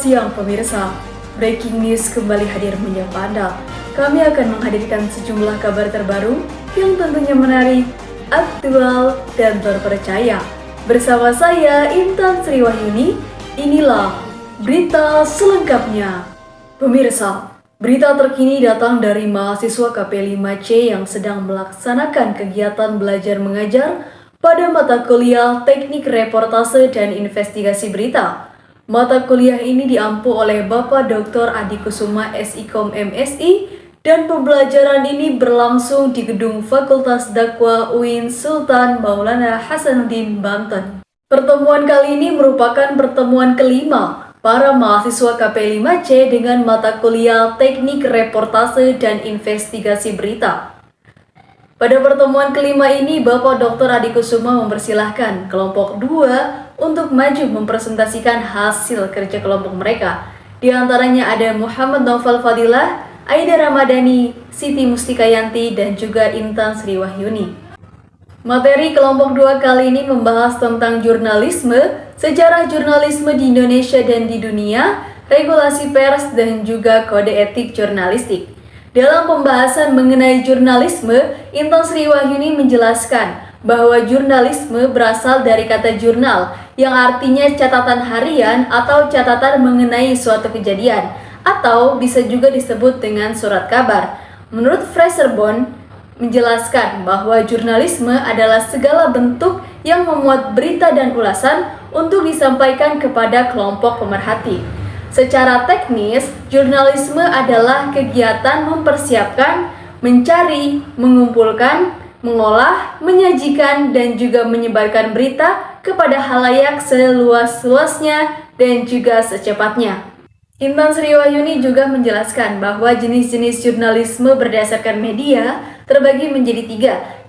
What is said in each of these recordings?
siang pemirsa, breaking news kembali hadir menyapa Anda. Kami akan menghadirkan sejumlah kabar terbaru yang tentunya menarik, aktual, dan terpercaya. Bersama saya Intan Sriwahyuni, inilah berita selengkapnya. Pemirsa, berita terkini datang dari mahasiswa KP5C yang sedang melaksanakan kegiatan belajar mengajar pada mata kuliah Teknik Reportase dan Investigasi Berita. Mata kuliah ini diampu oleh Bapak Dr. Adi Kusuma SIKOM MSI dan pembelajaran ini berlangsung di gedung Fakultas Dakwah UIN Sultan Maulana Hasanuddin Banten. Pertemuan kali ini merupakan pertemuan kelima para mahasiswa KP5C dengan mata kuliah Teknik Reportase dan Investigasi Berita. Pada pertemuan kelima ini, Bapak Dr. Adi Kusuma mempersilahkan kelompok 2 untuk maju mempresentasikan hasil kerja kelompok mereka. Di antaranya ada Muhammad Naufal Fadilah, Aida Ramadhani, Siti Mustikayanti, dan juga Intan Sriwahyuni. Materi kelompok 2 kali ini membahas tentang jurnalisme, sejarah jurnalisme di Indonesia dan di dunia, regulasi pers, dan juga kode etik jurnalistik. Dalam pembahasan mengenai jurnalisme, Intan Sriwahyuni menjelaskan bahwa jurnalisme berasal dari kata jurnal, yang artinya catatan harian atau catatan mengenai suatu kejadian, atau bisa juga disebut dengan surat kabar. Menurut Fraser-Bourne, menjelaskan bahwa jurnalisme adalah segala bentuk yang memuat berita dan ulasan untuk disampaikan kepada kelompok pemerhati. Secara teknis, jurnalisme adalah kegiatan mempersiapkan, mencari, mengumpulkan, mengolah, menyajikan, dan juga menyebarkan berita kepada halayak seluas-luasnya dan juga secepatnya. Intan Sriwahyuni juga menjelaskan bahwa jenis-jenis jurnalisme berdasarkan media terbagi menjadi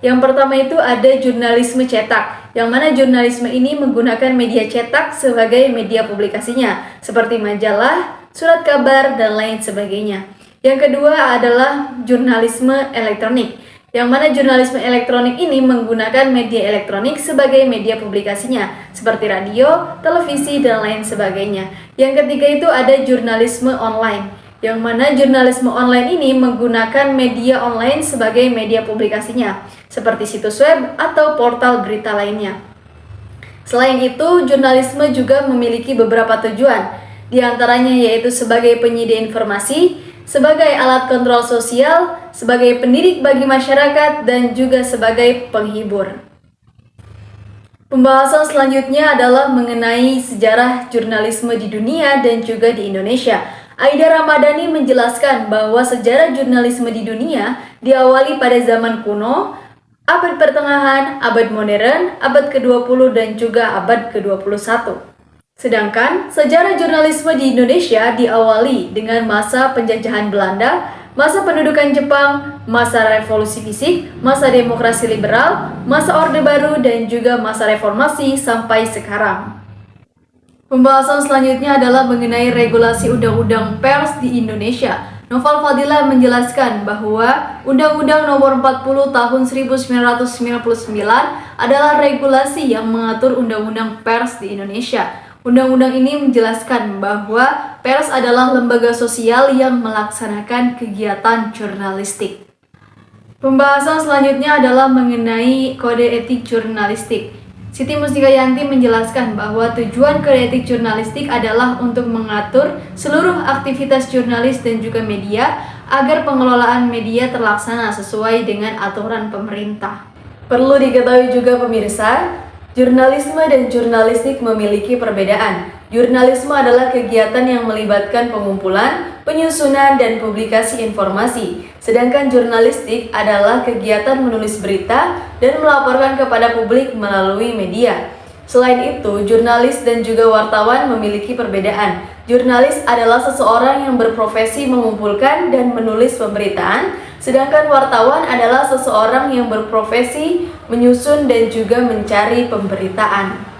3. Yang pertama itu ada jurnalisme cetak, yang mana jurnalisme ini menggunakan media cetak sebagai media publikasinya, seperti majalah, surat kabar, dan lain sebagainya. Yang kedua adalah jurnalisme elektronik, yang mana jurnalisme elektronik ini menggunakan media elektronik sebagai media publikasinya, seperti radio, televisi, dan lain sebagainya. Yang ketiga itu ada jurnalisme online, yang mana jurnalisme online ini menggunakan media online sebagai media publikasinya, seperti situs web atau portal berita lainnya. Selain itu, jurnalisme juga memiliki beberapa tujuan, di antaranya yaitu sebagai penyedia informasi, sebagai alat kontrol sosial, sebagai pendidik bagi masyarakat, dan juga sebagai penghibur. Pembahasan selanjutnya adalah mengenai sejarah jurnalisme di dunia dan juga di Indonesia. Aida Ramadhani menjelaskan bahwa sejarah jurnalisme di dunia diawali pada zaman kuno, abad pertengahan, abad modern, abad ke-20, dan juga abad ke-21. Sedangkan sejarah jurnalisme di Indonesia diawali dengan masa penjajahan Belanda, masa pendudukan Jepang, masa revolusi fisik, masa demokrasi liberal, masa Orde Baru, dan juga masa reformasi sampai sekarang. Pembahasan selanjutnya adalah mengenai regulasi undang-undang pers di Indonesia. Naufal Fadilah menjelaskan bahwa Undang-Undang Nomor 40 Tahun 1999 adalah regulasi yang mengatur undang-undang pers di Indonesia. Undang-undang ini menjelaskan bahwa pers adalah lembaga sosial yang melaksanakan kegiatan jurnalistik. Pembahasan selanjutnya adalah mengenai kode etik jurnalistik. Siti Mustikayanti menjelaskan bahwa tujuan kode etik jurnalistik adalah untuk mengatur seluruh aktivitas jurnalis dan juga media agar pengelolaan media terlaksana sesuai dengan aturan pemerintah. Perlu diketahui juga pemirsa, jurnalisme dan jurnalistik memiliki perbedaan. Jurnalisme adalah kegiatan yang melibatkan pengumpulan, penyusunan, dan publikasi informasi. Sedangkan jurnalistik adalah kegiatan menulis berita dan melaporkan kepada publik melalui media. Selain itu, jurnalis dan juga wartawan memiliki perbedaan. Jurnalis adalah seseorang yang berprofesi mengumpulkan dan menulis pemberitaan, sedangkan wartawan adalah seseorang yang berprofesi menyusun dan juga mencari pemberitaan.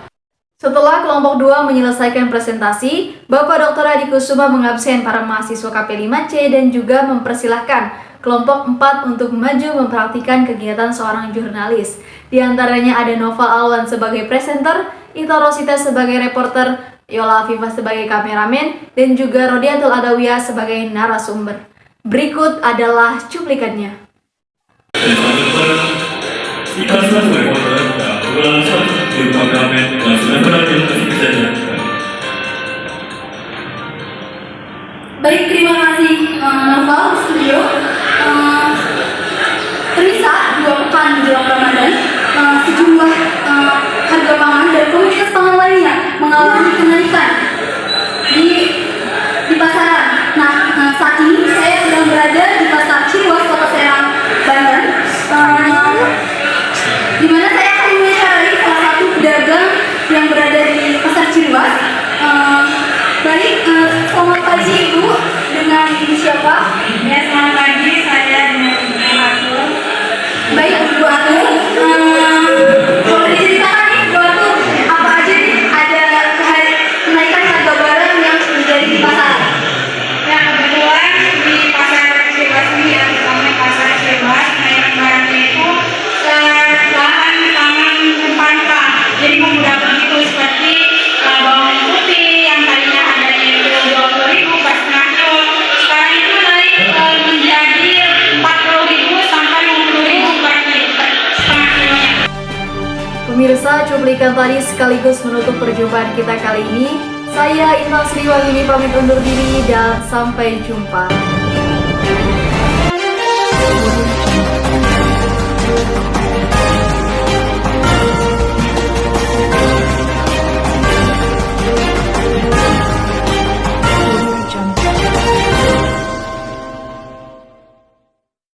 Setelah kelompok 2 menyelesaikan presentasi, Bapak Dr. Adi Kusuma mengabsen para mahasiswa KP5C dan juga mempersilahkan kelompok 4 untuk maju mempraktikkan kegiatan seorang jurnalis. Di antaranya ada Noval Alwan sebagai presenter, Ita Rosita sebagai reporter, Yola Afifah sebagai kameramen, dan juga Rodiatul Adawiyah sebagai narasumber. Berikut adalah cuplikannya. Baik, terima kasih Noval Studio. Terisa 2 pekan menjelang Ramadan, sejumlah harga pangan dan komoditas pangan lainnya mengalami kenaikan di pasaran. Nah, saat ini saya sedang berada di Pasar Ciluas, Kota Serang, Banten, di mana saya akan mewawancarai salah satu pedagang yang berada di Pasar Ciluas. Baik, selamat pagi Ibu, dengan Ibu siapa? Ya, selamat pagi, saya dengan Ibu Atu. Baik, Ibu Atu, boleh diceritakan nih Ibu Atu, apa aja nih ada kenaikan harga barang yang terjadi di pasar? Ya, kebetulan di pasar Ciluas ini ya, terutama pasar Ciluas, kenaikan barangnya itu bahan pangan rempah-rempah. Jadi memudahkan itu seperti bawang putih yang tadinya harganya itu 20.000 per setengah kilo, sekarang itu naik menjadi 40.000 sampai 50.000 per setengah kilonya. Pemirsa, cuplikan tadi sekaligus menutup perjumpaan kita kali ini. Saya Intan Sriwagini pamit undur diri dan sampai jumpa.